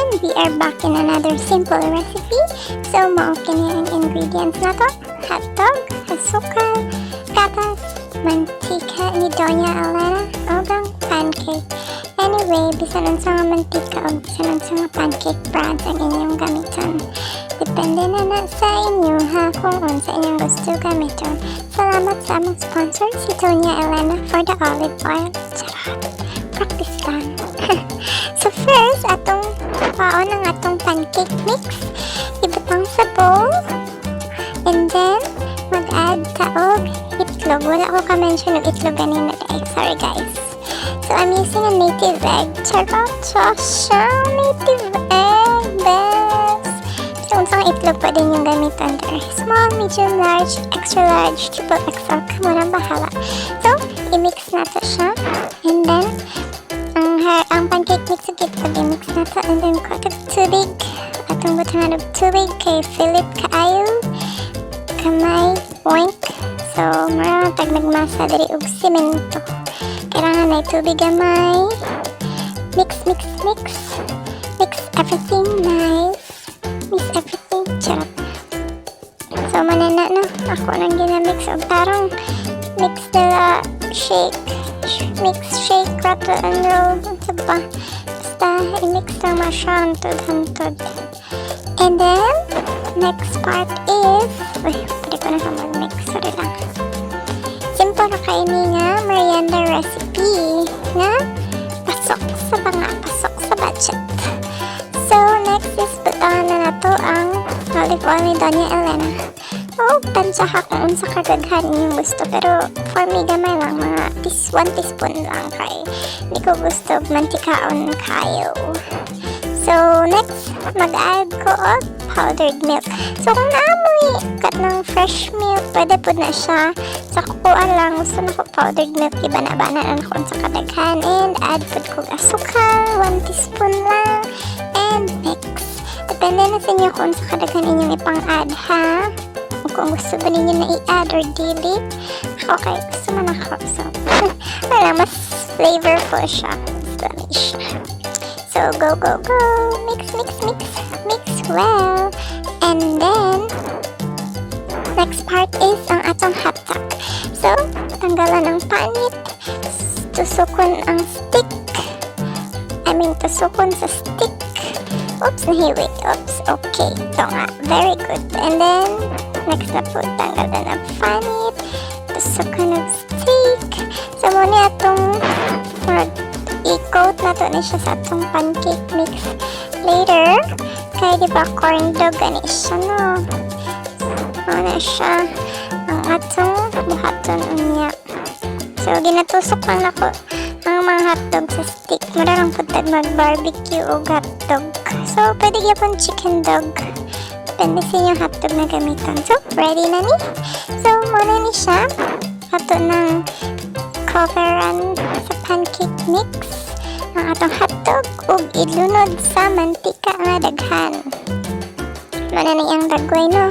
And we are back in another simple recipe. So, mao kini ang ingredients na to. Hotdog, asukal, gatas, mantika ni Doña Elena, o ang pancake. Anyway, bisan unsa nga mantika o bisan unsa nga pancake bread ang inyong gamiton. Depende na sa inyo ha kung unsa inyong gusto gamiton. Salamat sa among sponsor, si Doña Elena, for the olive oil. Charot. Practice lang. So first, atong paon ang atong pancake mix. Ibutang sa bowl. And then, mag-add ta og itlog. Wala ko ka-mention ng itlog kanina guys. Sorry guys. So I'm using a native egg. Charot siya. Native egg. Best. So unsang itlog pwede nyo gamitan there. Small, medium, large, extra large, triple XL. Kamo na bahala. So, i-mix nato siya. And then, ang pancake mix ug itlog i-mix nato. And then, kutog tubig. Atong butangan og tubig kay Philip kaayo. Kamay, oink. So, marang tag nagmasa diri og semento. Kailangan na tubig gamay. Mix, mix, mix. Mix everything nice. Mix everything. Charot. So, manana no. Ako nang ginamix og tarong mix nila shake. Mix, shake, rattle, and roll. Ito ba? Basta, i-mix lang mo siya hantod-hantod. And then, next part is, pwede ko na ka mag-mix. Sorry lang. Simple na kaini nga merienda recipe na pasok sa banga, pasok sa budget. So, next is butangan na nato ang olive oil ni Doña Elena. Tansyaha kung unsa kadaghan inyong gusto. Pero, for me, gamay lang. Mga 1 teaspoon lang kay hindi ko gusto mantikaon kayo. So, next, mag-add ko og powdered milk. So, kung naamoy kat ng fresh milk, pwede po na siya. Sa kukuan lang, gusto na ko powdered milk. Iba na ba na kung sa kadaghan. And add po ko asukal, 1 teaspoon lang. And mix. Depende na sa inyo kung sa kadaghan inyong ipang-add, ha? Kung gusto ba ninyo na i-add or dili. Okay, gusto man ako. So, wala, mas flavorful siya. Gusto na siya. So, go, go, go. Mix, mix, mix. Mix well. And then, next part is ang atong hotdog. So, tanggalan ang panit. Tusukon ang stick. Tusukon sa stick. Oops, nahiwit. Oops, okay. Ito nga. Very good. And then, next na po, tanggalan ang panit. Tusukon ang stick. So, muna itong i-coat na to na siya sa itong pancake mix later. Kaya diba corn dog gani siya, no? Ano siya ang atong buhaton unya. So, ginatusok lang ako ang mga hotdog sa stick. Mararang putag mag-barbecue o hotdog. So, pwede gyapon chicken dog. Depende sa inyong hotdog na gamitan. So, ready na ni? So, muna ni siya. Ato ng coveran sa pancake mix ang atong hotdog ug ilunod sa mantika nga daghan. Mana na iyang dagway, no?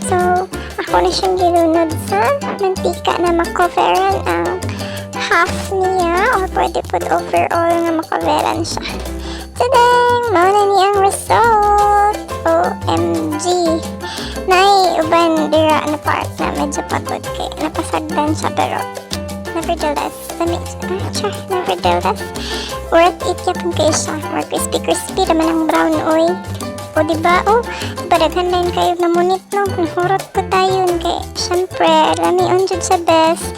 So, ako na siyang gilunod sa mantika na makoveran ang half niya or pwede po overall nga makoveran siya. Tadang! Mana niyang result! OMG! Uban dira na part na medyo pagod kay napasagdan siya pero nevertheless, worth it yapon kayo siya. More crispy naman ang brown oil. O diba? Padaghan na yun kayo namunit, no? Nahurot ko tayo kay syempre, lami on dyan sa best.